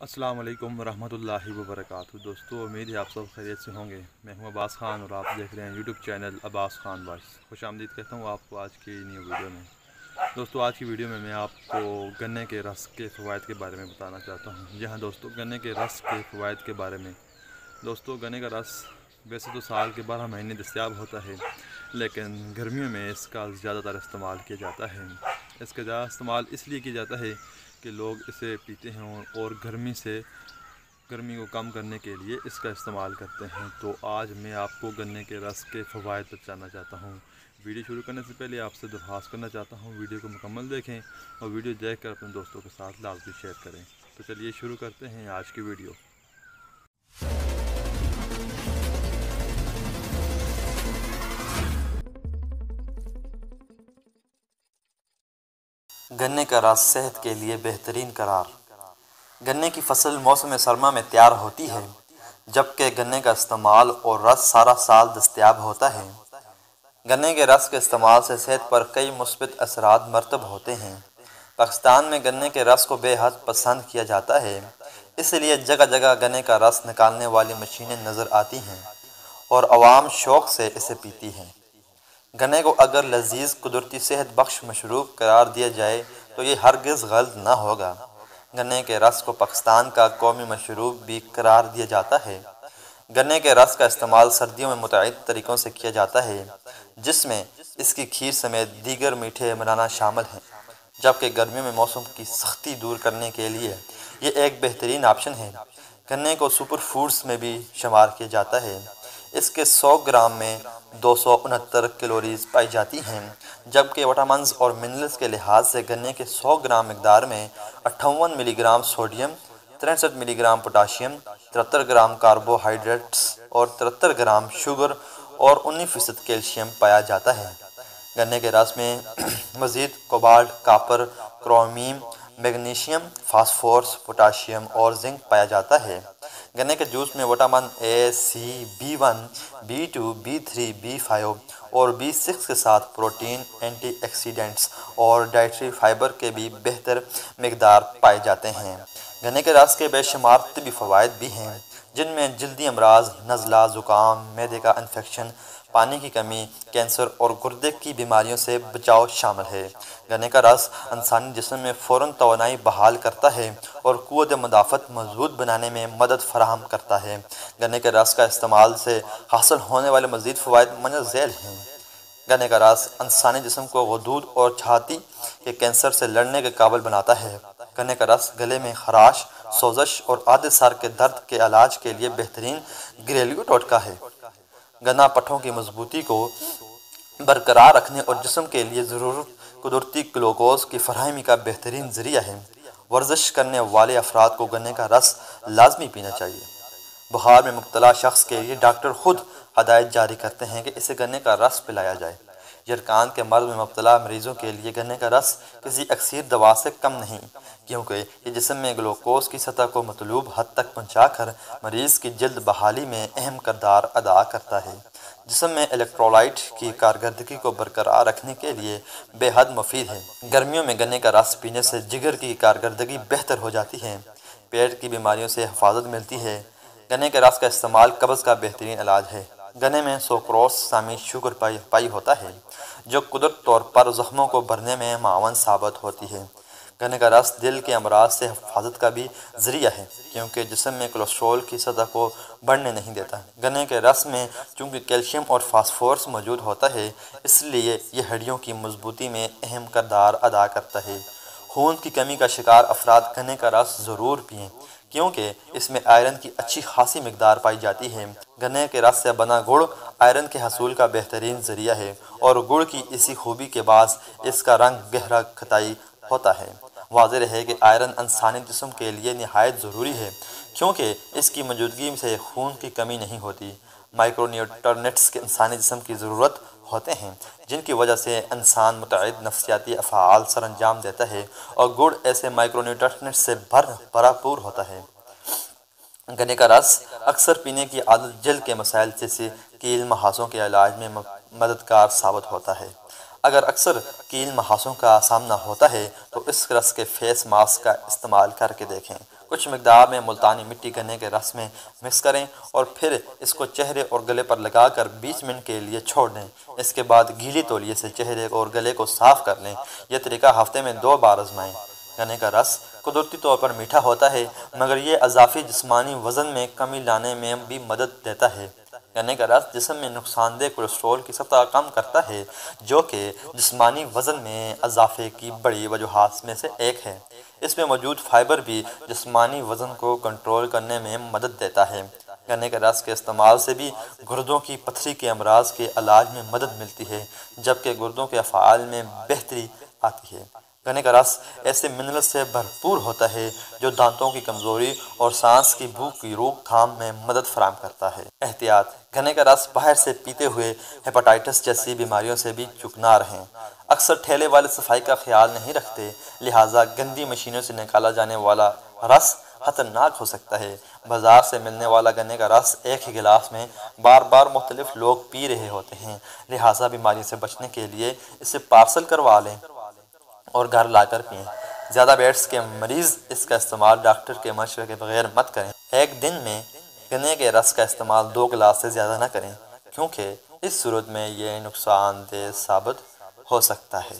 अस्सलाम वालेकुम रहमतुल्लाहि व बरकातहू। दोस्तों, उम्मीद है आप सब खैरियत से होंगे। मैं हूं अब्बास खान और आप देख रहे हैं YouTube channel Abbas Khan voice. खुश आमदीद कहता हूं आपको आज की न्यू वीडियो में। दोस्तों, आज की वीडियो में मैं आपको गन्ने के रस के फ़वाइद के बारे में बताना चाहता हूं। जी हाँ दोस्तों, गन्ने के रस के फ़वाइद के बारे में। दोस्तों, गन्ने का रस वैसे तो साल के 12 महीने दस्तयाब होता है, लेकिन गर्मियों में इसका ज़्यादातर इस्तेमाल किया जाता है। इसका ज़्यादा इस्तेमाल इसलिए किया जाता है कि लोग इसे पीते हैं और गर्मी को कम करने के लिए इसका इस्तेमाल करते हैं। तो आज मैं आपको गन्ने के रस के फ़वाइद बताना चाहता हूँ। वीडियो शुरू करने से पहले आपसे दरख्वास्त करना चाहता हूँ, वीडियो को मुकम्मल देखें और वीडियो देखकर अपने दोस्तों के साथ लाजमी शेयर करें। तो चलिए शुरू करते हैं आज की वीडियो। गन्ने का रस सेहत के लिए बेहतरीन करार। गन्ने की फसल मौसम सरमा में तैयार होती है, जबकि गन्ने का इस्तेमाल और रस सारा साल दस्तयाब होता है। गन्ने के रस के इस्तेमाल से सेहत पर कई मुस्बित असरात मरतब होते हैं। पाकिस्तान में गन्ने के रस को बेहद पसंद किया जाता है, इसलिए जगह जगह गन्ने का रस निकालने वाली मशीनें नज़र आती हैं और आवाम शौक़ से इसे पीती है। गन्ने को अगर लजीज कुदरती सेहत बख्श मशरूब करार दिया जाए तो ये हरगिज़ गलत ना होगा। गन्ने के रस को पाकिस्तान का कौमी मशरूब भी करार दिया जाता है। गन्ने के रस का इस्तेमाल सर्दियों में मुतअद्दिद तरीक़ों से किया जाता है, जिसमें इसकी खीर समेत दीगर मीठे बनाना शामिल हैं, जबकि गर्मियों में मौसम की सख्ती दूर करने के लिए ये एक बेहतरीन ऑप्शन है। गन्ने को सुपर फूड्स में भी शुमार किया जाता है। इसके 100 ग्राम में 269 कैलोरीज पाई जाती हैं, जबकि विटामिन्स और मिनरल्स के लिहाज से गन्ने के 100 ग्राम मकदार में 58 मिलीग्राम सोडियम, 63 मिलीग्राम पोटाशियम, 73 ग्राम कार्बोहाइड्रेट्स और 73 ग्राम शुगर और 19% कैल्शियम पाया जाता है। गन्ने के रस में मज़ीद cobalt, copper, chromium, magnesium, phosphorus, potassium और जिंक पाया जाता है। गन्ने के जूस में vitamin A, C, B1, B2, B3, B5 और B6 के साथ प्रोटीन, एंटीऑक्सीडेंट्स और डाइटरी फाइबर के भी बेहतर मकदार पाए जाते हैं। गन्ने के रस के बेशुमार तिब्बी फ़वाइद भी हैं, जिनमें जल्दी अमराज, नज़ला, ज़ुकाम, मैदे का इन्फेक्शन, पानी की कमी, कैंसर और गुर्दे की बीमारियों से बचाव शामिल है। गन्ने का रस इंसानी जिस्म में फ़ौरन तवानाई बहाल करता है और क़ुव्वत मदाफ़त मज़बूत बनाने में मदद फ़राहम करता है। गन्ने के रस का इस्तेमाल से हासिल होने वाले मज़ीद फ़वाइद मंजर हैं। गन्ने का रस इंसानी जिस्म को गदूद और छाती के कैंसर से लड़ने के काबिल बनाता है। गन्ने का रस गले में खराश, सोजश और आधे सर के दर्द के इलाज के लिए बेहतरीन घरेलू टोटका है। गन्ना पट्ठों की मजबूती को बरकरार रखने और जिस्म के लिए ज़रूरत कुदरती ग्लूकोज की फरहमी का बेहतरीन ज़रिया है। वर्जिश करने वाले अफराद को गन्ने का रस लाजमी पीना चाहिए। बुखार में मुब्तला शख्स के लिए डॉक्टर खुद हदायत जारी करते हैं कि इसे गन्ने का रस पिलाया जाए। यरकान के मर्ज़ में मुब्तला मरीज़ों के लिए गन्ने का रस किसी अक्सर दवा से कम नहीं, क्योंकि ये जिस्म में ग्लूकोज की सतह को मतलूब हद तक पहुँचाकर मरीज़ की जल्द बहाली में अहम किरदार अदा करता है। जिस्म में इलेक्ट्रोलाइट की कारकर्दगी को बरकरार रखने के लिए बेहद मुफीद है। गर्मियों में गन्ने का रस पीने से जिगर की कारकर्दगी बेहतर हो जाती है, पेट की बीमारियों से हिफाजत मिलती है। गन्ने के रस का इस्तेमाल कब्ज़ का बेहतरीन इलाज है। गन्ने में सुक्रोज शामिल शुगर पाई होता है, जो कुदरती तौर पर ज़ख्मों को भरने में मावन साबित होती है। गन्ने का रस दिल के अमराज से हिफाजत का भी ज़रिया है, क्योंकि जिस्म में कोलेस्ट्रॉल की सतह को बढ़ने नहीं देता। गन्ने के रस में चूँकि कैल्शियम और फास्फोरस मौजूद होता है, इसलिए यह हड्डियों की मजबूती में अहम किरदार अदा करता है। खून की कमी का शिकार अफराद गन्ने का रस ज़रूर पिएँ, क्योंकि इसमें आयरन की अच्छी खासी मकदार पाई जाती है। गन्ने के रस से बना गुड़ आयरन के हसूल का बेहतरीन ज़रिया है और गुड़ की इसी खूबी के बाद इसका रंग गहरा खताई होता है। वाज़ेह है कि आयरन इंसानी जिस्म के लिए निहायत ज़रूरी है, क्योंकि इसकी मौजूदगी से खून की कमी नहीं होती। माइक्रोन्यूट्रिएंट्स के इंसानी जिस्म की ज़रूरत होते हैं, जिनकी वजह से इंसान मुतअद्दिद नफ्सियाती अफ़आल सर अंजाम देता है और गुड़ ऐसे माइक्रोन्यूट्रिएंट्स से भरपूर होता है। गन्ने का रस अक्सर पीने की आदत जल्द के मसाइल जैसे कील महासों के इलाज में मददगार साबित होता है। अगर अक्सर कील महासों का सामना होता है तो इस रस के फेस मास्क का इस्तेमाल करके देखें। کچھ مقدار میں ملتانی مٹی گنے کے رس میں مکس کریں اور پھر اس کو چہرے اور گلے پر لگا کر 20 منٹ کے لیے چھوڑ دیں۔ اس کے بعد گیلی تولیے سے چہرے اور گلے کو صاف کر لیں۔ یہ طریقہ ہفتے میں 2 بار آزمائیں۔ گنے کا رس قدرتی طور پر میٹھا ہوتا ہے، مگر یہ اضافی جسمانی وزن میں کمی لانے میں بھی مدد دیتا ہے۔ گنے کا رس جسم میں نقصان دہ کولیسٹرول کی سطح کم کرتا ہے، جو کہ جسمانی وزن میں اضافے کی بڑی وجوہات میں سے ایک ہے۔ اس میں موجود فائبر بھی جسمانی وزن کو کنٹرول کرنے میں مدد دیتا ہے۔ گنے کے رس کے استعمال سے بھی گردوں کی پتھری کے امراض کے علاج میں مدد ملتی ہے، جبکہ گردوں کے افعال میں بہتری آتی ہے۔ گنے کا رس ایسے منرل سے بھرپور ہوتا ہے جو دانتوں کی کمزوری اور سانس کی بھوک کی روک تھام میں مدد فراہم کرتا ہے۔ احتیاط: گنے کا رس باہر سے پیتے ہوئے ہیپاٹائٹس جیسی بیماریوں سے بھی چکنا رہیں۔ اکثر ٹھیلے والے صفائی کا خیال نہیں رکھتے، لہٰذا گندی مشینوں سے نکالا جانے والا رس خطرناک ہو سکتا ہے۔ بازار سے ملنے والا گنے کا رس ایک ہی گلاس میں بار بار مختلف لوگ پی رہے ہوتے ہیں، لہٰذا بیماری سے بچنے کے لیے اسے پارسل کروا لیں اور گھر لا کر پئیں۔ زیادہ بیٹس کے مریض اس کا استعمال ڈاکٹر کے مشورے کے بغیر مت کریں۔ ایک دن میں گنے کے رس کا استعمال 2 گلاس سے زیادہ نہ کریں، کیونکہ اس صورت میں یہ نقصان دہ ثابت ہو سکتا ہے۔